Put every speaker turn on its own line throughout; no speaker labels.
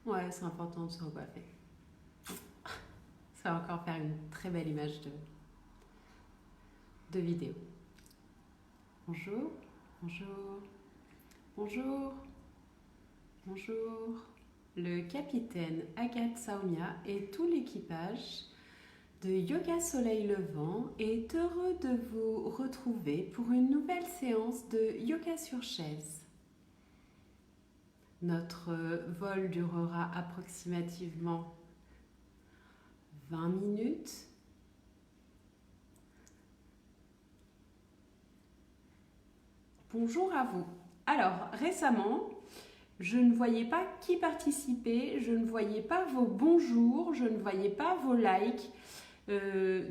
Ouais, c'est important de se recoiffer. Ça va encore faire une très belle image de vidéo. Bonjour, bonjour, bonjour, bonjour. Le capitaine Agathe Saumia et tout l'équipage de Yoga Soleil Levant est heureux de vous retrouver pour une nouvelle séance de yoga sur chaise. Notre vol durera approximativement 20 minutes. Bonjour à vous. Alors, récemment, je ne voyais pas qui participait, je ne voyais pas vos bonjours, je ne voyais pas vos likes.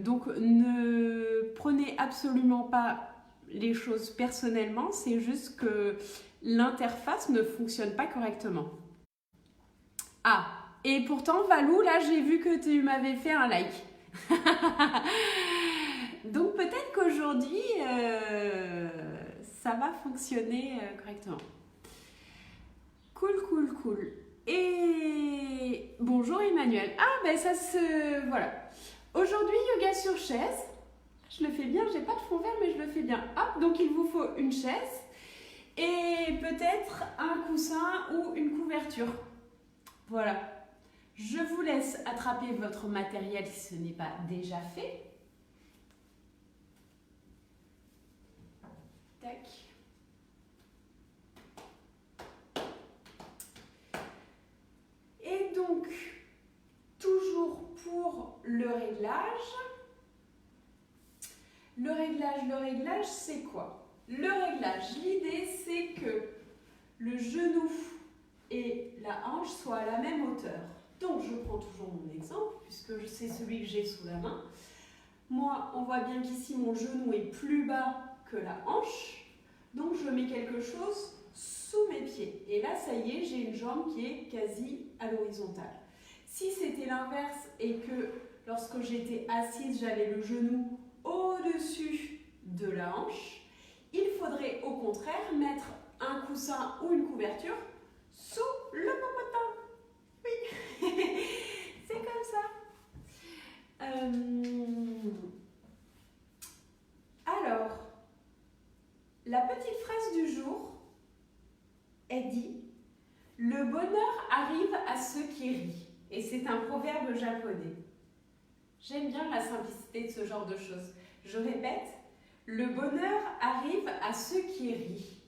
Donc, ne prenez absolument pas les choses personnellement, c'est juste que l'interface ne fonctionne pas correctement. Ah, et pourtant, Valou, là, j'ai vu que tu m'avais fait un like. Donc, peut-être qu'aujourd'hui, ça va fonctionner correctement. Cool. Et bonjour Emmanuel. Ah, ben ça se... Voilà. Aujourd'hui, yoga sur chaise. Je le fais bien, j'ai pas de fond vert, mais je le fais bien. Hop, donc il vous faut une chaise et peut-être un coussin ou une couverture. Voilà. Je vous laisse attraper votre matériel si ce n'est pas déjà fait. Tac. Et donc, toujours pour le réglage. Le réglage, c'est quoi? Le réglage, l'idée, c'est que le genou et la hanche soient à la même hauteur. Donc, je prends toujours mon exemple, puisque c'est celui que j'ai sous la main. Moi, on voit bien qu'ici, mon genou est plus bas que la hanche. Donc, je mets quelque chose sous mes pieds. Et là, ça y est, j'ai une jambe qui est quasi à l'horizontale. Si c'était l'inverse et que lorsque j'étais assise, j'avais le genou au-dessus de la hanche, il faudrait au contraire mettre un coussin ou une couverture sous le popotin. Oui, c'est comme ça. Alors, la petite phrase du jour est dit « Le bonheur arrive à ceux qui rient ». Et c'est un proverbe japonais. J'aime bien la simplicité de ce genre de choses. Je répète, le bonheur arrive à ceux qui rient.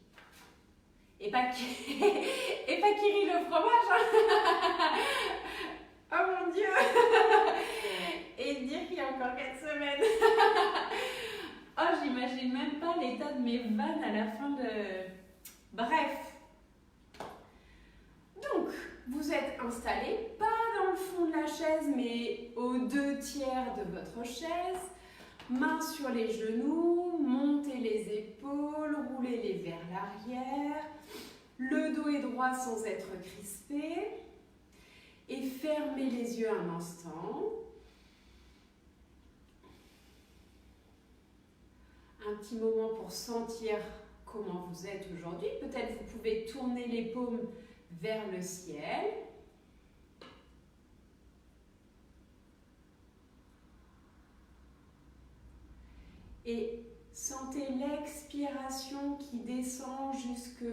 Et pas qui rient le fromage. Hein. Oh mon Dieu. Et dire qu'il y a encore 4 semaines. Oh, j'imagine même pas l'état de mes vannes à la fin de... Bref. Donc, vous êtes installé, pas dans le fond de la chaise, mais aux 2 tiers de votre chaise. Mains sur les genoux, montez les épaules, roulez-les vers l'arrière. Le dos est droit sans être crispé. Et fermez les yeux un instant. Un petit moment pour sentir comment vous êtes aujourd'hui. Peut-être vous pouvez tourner les paumes vers le ciel. Et sentez l'expiration qui descend jusque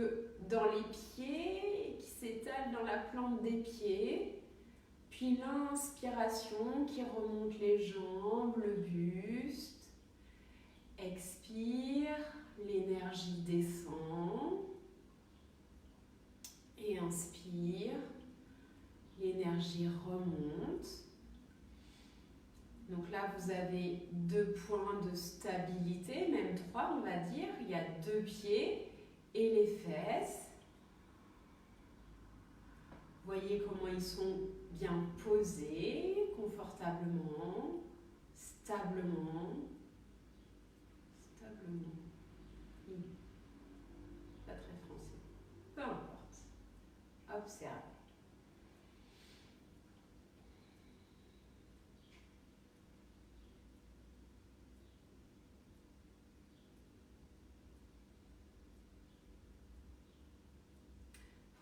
dans les pieds, qui s'étale dans la plante des pieds. Puis l'inspiration qui remonte les jambes, le buste. Expire, l'énergie descend. Et inspire, l'énergie remonte. Donc là, vous avez 2 points de stabilité, même 3 on va dire. Il y a 2 pieds et les fesses. Voyez comment ils sont bien posés, confortablement, stablement. Pas très français. Peu importe. Observe.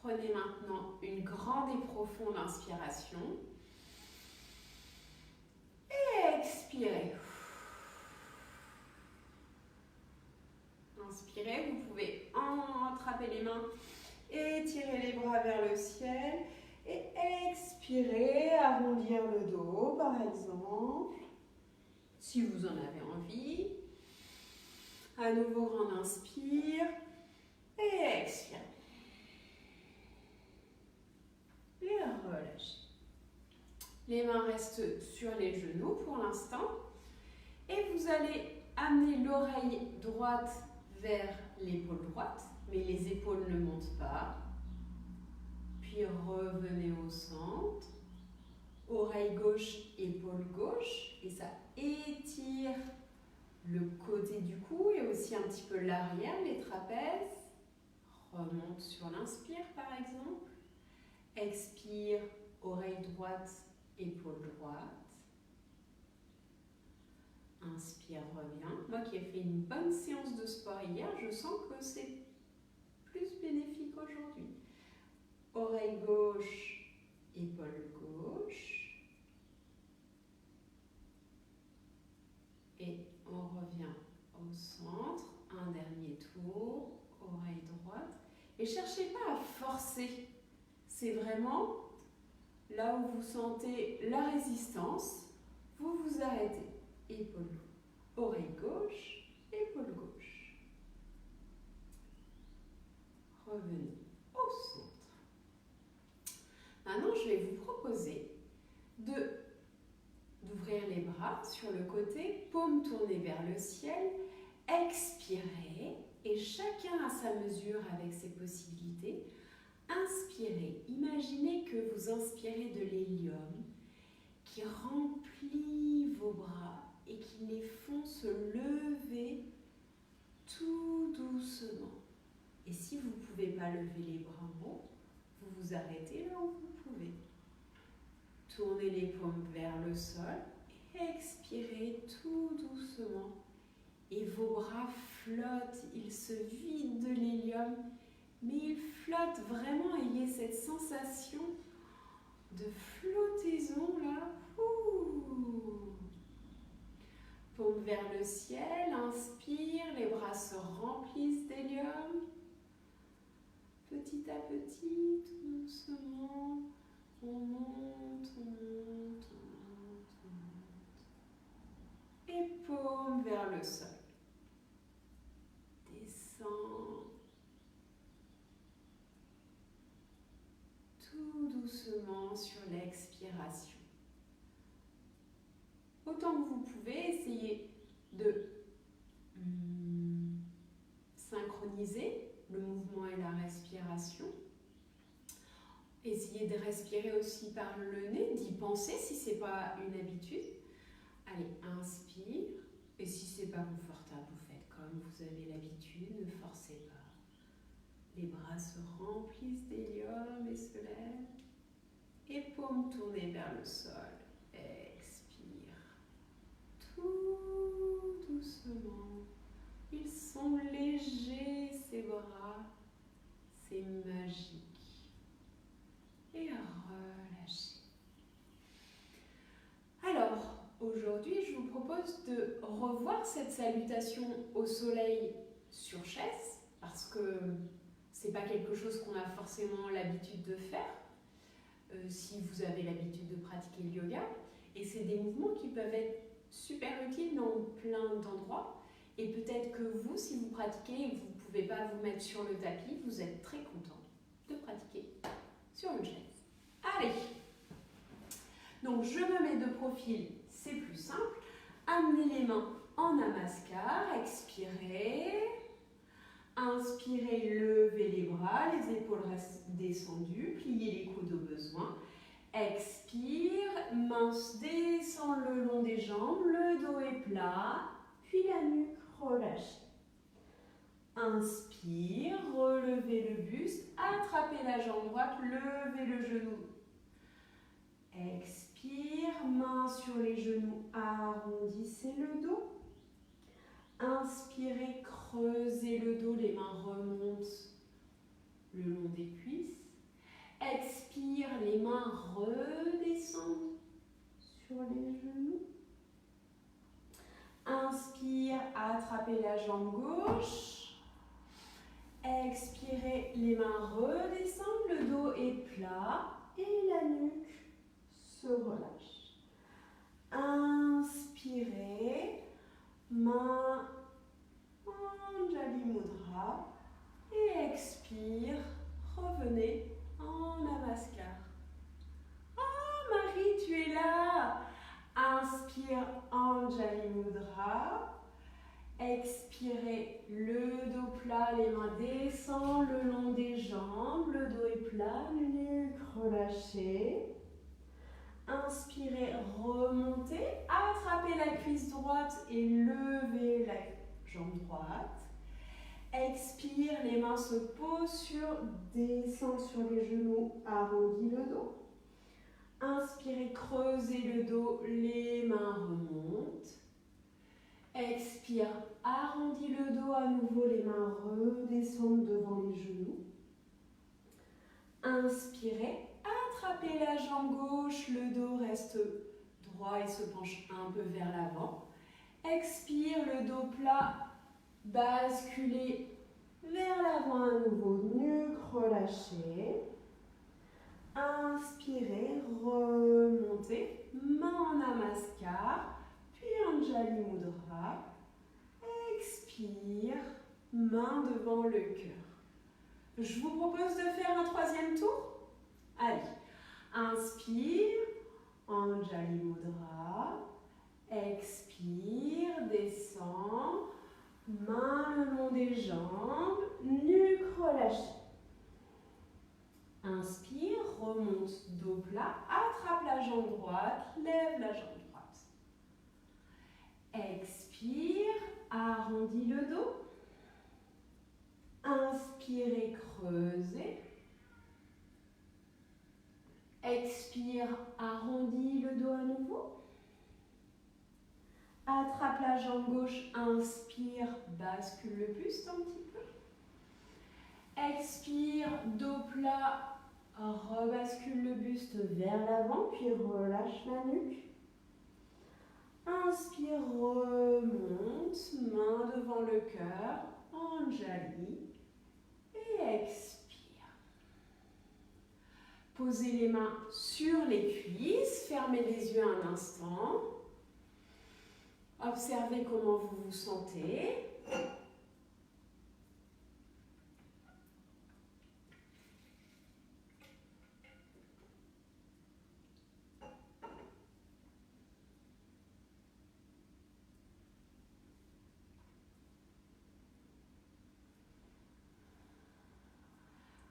Prenez maintenant une grande et profonde inspiration. Et expirez. Inspirez, vous pouvez attraper les mains, étirer les bras vers le ciel. Et expirez, arrondir le dos par exemple, si vous en avez envie. À nouveau, grande inspire et expire. Et relâchez. Les mains restent sur les genoux pour l'instant. Et vous allez amener l'oreille droite vers l'épaule droite, mais les épaules ne montent pas. Puis revenez au centre. Oreille gauche, épaule gauche. Et ça étire le côté du cou et aussi un petit peu l'arrière, les trapèzes. Remonte sur l'inspire par exemple. Expire, oreille droite, épaule droite. Inspire, reviens. Moi qui ai fait une bonne séance de sport hier, je sens que c'est plus bénéfique aujourd'hui. Oreille gauche, épaule gauche. Et on revient au centre. Un dernier tour, oreille droite. Et cherchez pas à forcer. C'est vraiment là où vous sentez la résistance, vous vous arrêtez. Épaule, oreille gauche, épaule gauche. Revenez au centre. Maintenant, je vais vous proposer d'ouvrir les bras sur le côté, paume tournée vers le ciel. Expirez et chacun à sa mesure avec ses possibilités. Inspirez, imaginez que vous inspirez de l'hélium qui remplit vos bras et qui les font se lever tout doucement. Et si vous ne pouvez pas lever les bras en haut, vous vous arrêtez là où vous pouvez. Tournez les paumes vers le sol et expirez tout doucement. Et vos bras flottent, ils se vident de l'hélium, mais ils flottent vraiment. Ayez cette sensation de flottaison là. Ouh. Paume vers le ciel, inspire, les bras se remplissent d'hélium. Petit à petit, tout doucement, on monte, on monte, on monte, on monte. Et paume vers le sol. Descend. Tout doucement sur l'expiration. Autant que vous pouvez, essayez de synchroniser le mouvement et la respiration. Essayez de respirer aussi par le nez, d'y penser si ce n'est pas une habitude. Allez, inspire. Et si ce n'est pas confortable, vous faites comme vous avez l'habitude, ne forcez pas. Les bras se remplissent d'hélium et se lèvent. Et paume tournée vers le sol. Expire. Tout doucement. Ils sont légers, ces bras. C'est magique. Et relâchez. Alors, aujourd'hui, je vous propose de revoir cette salutation au soleil sur chaise, parce que ce n'est pas quelque chose qu'on a forcément l'habitude de faire, si vous avez l'habitude de pratiquer le yoga. Et c'est des mouvements qui peuvent être super utiles dans plein d'endroits. Et peut-être que vous, si vous pratiquez et que vous ne pouvez pas vous mettre sur le tapis, vous êtes très content de pratiquer sur une chaise. Allez! Donc je me mets de profil, c'est plus simple. Amenez les mains en namaskar, expirez. Inspirez, levez les bras, les épaules restent descendues, pliez les coudes au besoin. Expire, main descend le long des jambes, le dos est plat, puis la nuque relâchée. Inspire, relevez le buste, attrapez la jambe droite, levez le genou. Expire, main sur les genoux, arrondissez le dos. Inspirez, creusez le dos, les mains remontent le long des cuisses. Expire, les mains redescendent sur les genoux. Inspire, attrapez la jambe gauche. Expirez, les mains redescendent, le dos est plat et la nuque se relâche. Inspirez, main Anjali Mudra et expire, revenez en Namaskar. Oh Marie, tu es là! Inspire, Anjali Mudra. Expirez, le dos plat, les mains descendent le long des jambes, le dos est plat, nuque relâchée. Inspirez, remontez, attrapez la cuisse droite et levez la jambe droite. Expire, les mains se posent descendent sur les genoux, arrondis le dos. Inspirez, creusez le dos, les mains remontent. Expire, arrondis le dos à nouveau, les mains redescendent devant les genoux. Inspirez, attrapez la jambe gauche, le dos reste droit et se penche un peu vers l'avant. Expire, le dos plat, basculez vers l'avant à nouveau, nuque relâchée. Inspirez, remontez, main en Namaskar, puis Anjali Mudra. Expire, main devant le cœur. Je vous propose de faire un troisième tour. Allez, inspire, Anjali Mudra. Expire, descend, main le long des jambes, nuque relâchée. Inspire, remonte, dos plat, attrape la jambe droite, lève la jambe droite. Expire, arrondis le dos. Inspirez, creusez. Expire, arrondis le dos à nouveau. Attrape la jambe gauche, inspire, bascule le buste un petit peu. Expire, dos plat, rebascule le buste vers l'avant, puis relâche la nuque. Inspire, remonte, main devant le cœur, Anjali, et expire. Posez les mains sur les cuisses, fermez les yeux un instant. Observez comment vous vous sentez.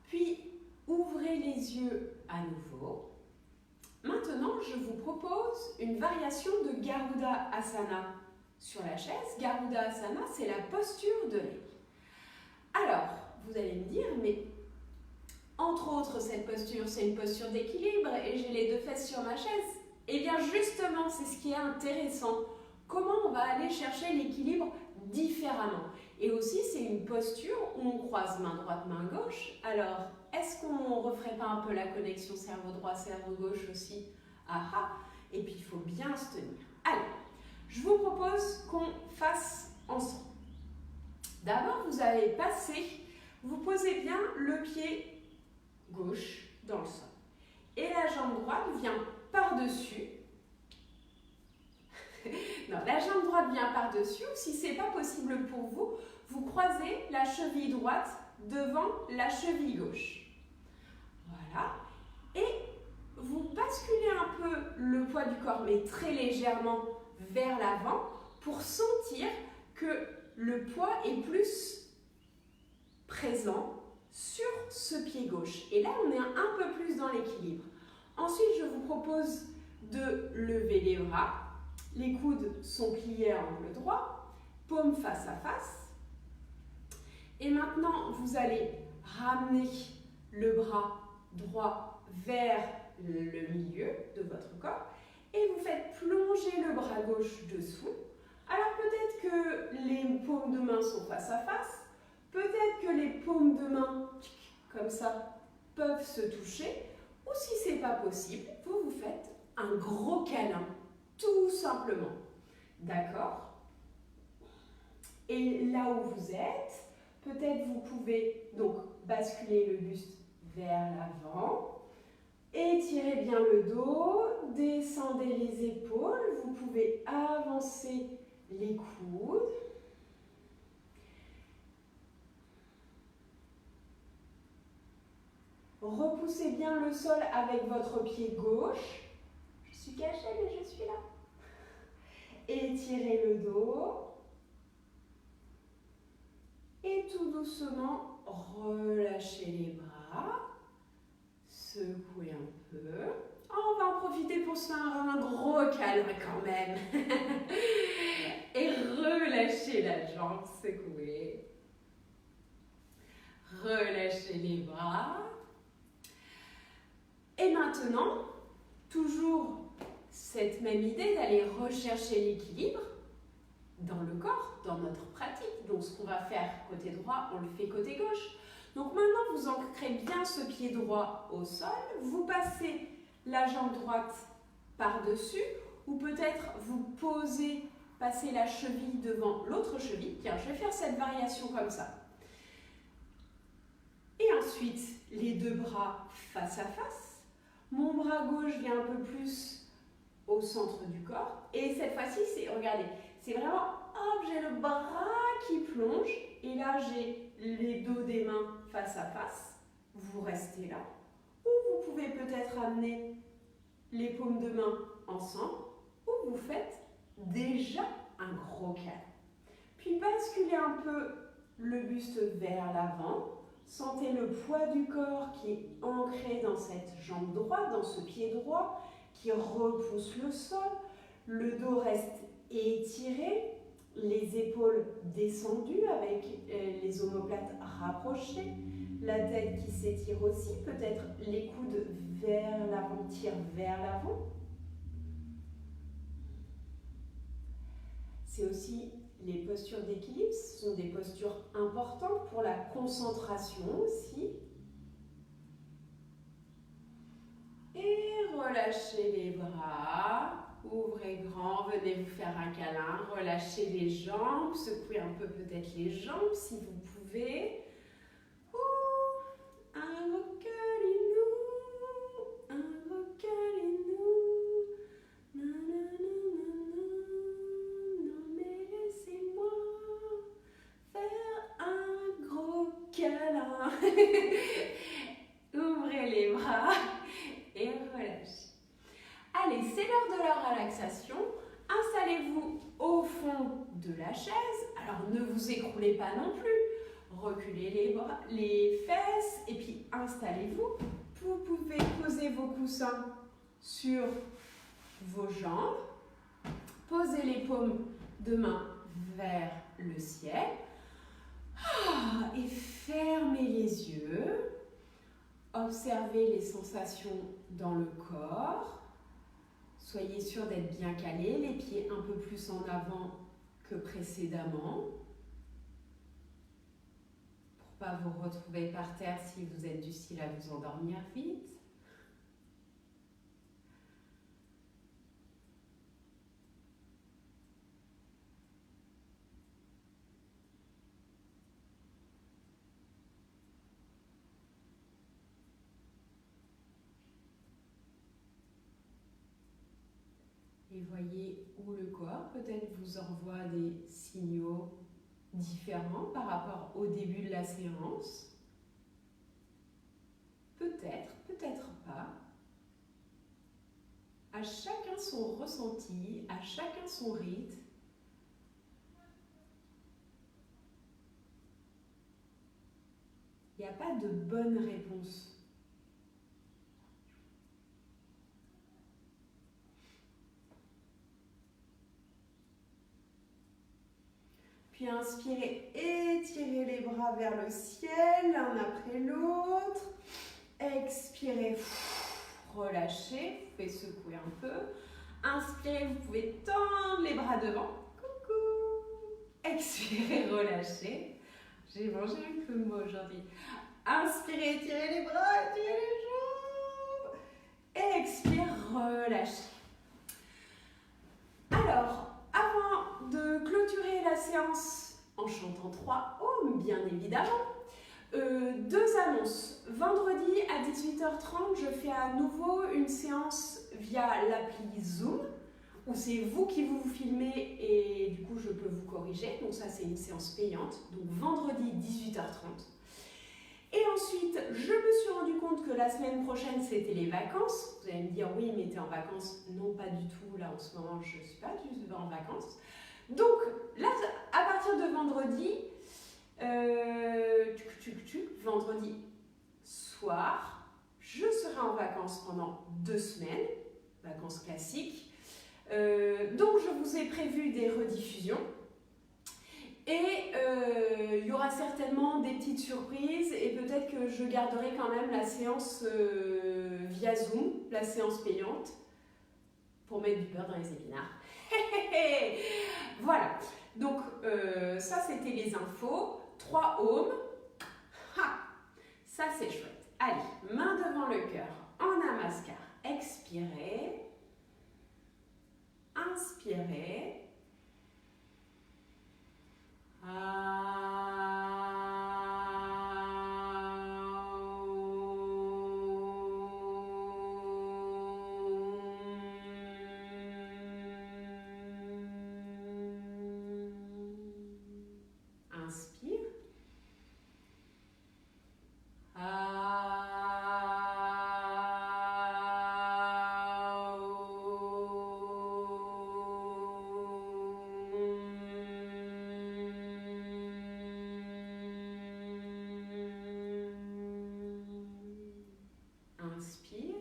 Puis, ouvrez les yeux à nouveau. Maintenant, je vous propose une variation de Garuda Asana sur la chaise. Garuda Asana, c'est la posture de l'air. Alors, vous allez me dire, mais entre autres, cette posture, c'est une posture d'équilibre et j'ai les deux fesses sur ma chaise. Eh bien, justement, c'est ce qui est intéressant. Comment on va aller chercher l'équilibre différemment. Et aussi, c'est une posture où on croise main droite, main gauche. Alors, est-ce qu'on ne referait pas un peu la connexion cerveau droit, cerveau gauche aussi? Ah. Et puis, il faut bien se tenir. Allez, je vous propose qu'on fasse ensemble. D'abord, vous allez passer, vous posez bien le pied gauche dans le sol. Et la jambe droite vient par-dessus. Non, la jambe droite vient par-dessus. Si ce n'est pas possible pour vous, vous croisez la cheville droite devant la cheville gauche. Voilà. Et vous basculez un peu le poids du corps, mais très légèrement vers l'avant pour sentir que le poids est plus présent sur ce pied gauche. Et là, on est un peu plus dans l'équilibre. Ensuite, je vous propose de lever les bras. Les coudes sont pliés à angle droit, paumes face à face. Et maintenant, vous allez ramener le bras droit vers le milieu de votre corps et vous faites plonger le bras gauche dessous. Alors peut-être que les paumes de main sont face à face, peut-être que les paumes de main, comme ça, peuvent se toucher, ou si ce n'est pas possible, vous vous faites un gros câlin, tout simplement. D'accord? Et là où vous êtes, peut-être vous pouvez donc basculer le buste vers l'avant. Étirez bien le dos, descendez les épaules, vous pouvez avancer les coudes. Repoussez bien le sol avec votre pied gauche. Je suis cachée, mais je suis là. Étirez le dos. Et tout doucement, relâchez les bras. Secouez un peu. On va en profiter pour se faire un gros câlin quand même. Et relâchez la jambe, secouez. Relâchez les bras. Et maintenant, toujours cette même idée d'aller rechercher l'équilibre dans le corps, dans notre pratique. Donc ce qu'on va faire côté droit, on le fait côté gauche. Donc maintenant, vous ancrez bien ce pied droit au sol. Vous passez la jambe droite par-dessus ou peut-être vous posez, passez la cheville devant l'autre cheville. Tiens, je vais faire cette variation comme ça. Et ensuite, les deux bras face à face. Mon bras gauche vient un peu plus au centre du corps. Et cette fois-ci, regardez, c'est vraiment, hop, j'ai le bras qui plonge. Et là, j'ai les dos des mains face à face. Vous restez là. Ou vous pouvez peut-être amener les paumes de main ensemble. Ou vous faites déjà un gros câlin. Puis basculez un peu le buste vers l'avant. Sentez le poids du corps qui est ancré dans cette jambe droite, dans ce pied droit, qui repousse le sol. Le dos reste étiré, les épaules descendues avec les omoplates rapprochées, la tête qui s'étire aussi, peut-être les coudes vers l'avant, tirent vers l'avant. C'est aussi les postures d'équilibre, ce sont des postures importantes pour la concentration aussi. Et relâchez les bras, ouvrez grand, venez vous faire un câlin, relâchez les jambes, secouez un peu peut-être les jambes si vous pouvez. Un gros câlinou, un gros câlinou. Non mais laissez-moi faire un gros câlin. Ouvrez les bras et relâchez. Allez, c'est l'heure de la relaxation. Installez-vous au fond de la chaise. Alors ne vous écroulez pas non plus. Reculez les bras, les fesses et puis installez-vous. Vous pouvez poser vos coussins sur vos jambes. Posez les paumes de main vers le ciel. Et fermez les yeux. Observez les sensations dans le corps. Soyez sûr d'être bien calé, les pieds un peu plus en avant que précédemment. Pour ne pas vous retrouver par terre si vous êtes du style à vous endormir vite. Et voyez où le corps peut-être vous envoie des signaux différents par rapport au début de la séance. Peut-être, peut-être pas. À chacun son ressenti, à chacun son rythme. Il n'y a pas de bonne réponse. Puis inspirez, étirez les bras vers le ciel, l'un après l'autre. Expirez, relâchez, vous pouvez secouer un peu. Inspirez, vous pouvez tendre les bras devant. Coucou. Expirez, relâchez. J'ai mangé un peu de mots aujourd'hui. Inspirez, étirez les bras, étirez les jambes. Et expire, relâchez. Alors, avant de clôturer la séance en chantant 3 ohms, bien évidemment, 2 annonces. Vendredi à 18h30, je fais à nouveau une séance via l'appli Zoom, où c'est vous qui vous filmez et du coup je peux vous corriger. Donc ça c'est une séance payante, donc vendredi 18h30. Et ensuite, je me suis rendu compte que la semaine prochaine c'était les vacances. Vous allez me dire oui mais tu es en vacances. Non pas du tout, là en ce moment je ne suis pas du tout en vacances. Donc là, à partir de vendredi, vendredi soir, je serai en vacances pendant 2 semaines, vacances classiques. Donc je vous ai prévu des rediffusions et il y aura certainement des petites surprises et peut-être que je garderai quand même la séance via Zoom, la séance payante, pour mettre du beurre dans les épinards. Voilà, donc ça c'était les infos. 3 ohms, ça c'est chouette. Allez, main devant le cœur, en namaskar, expirez, inspirez. Inspire. Inspire.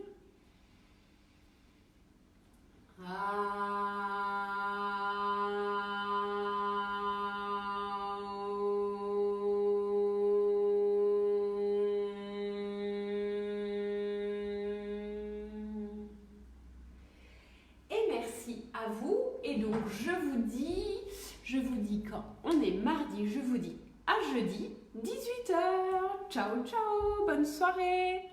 Et merci à vous. Et donc je vous dis quand on est mardi, je vous dis à jeudi 18h. Ciao ciao, bonne soirée.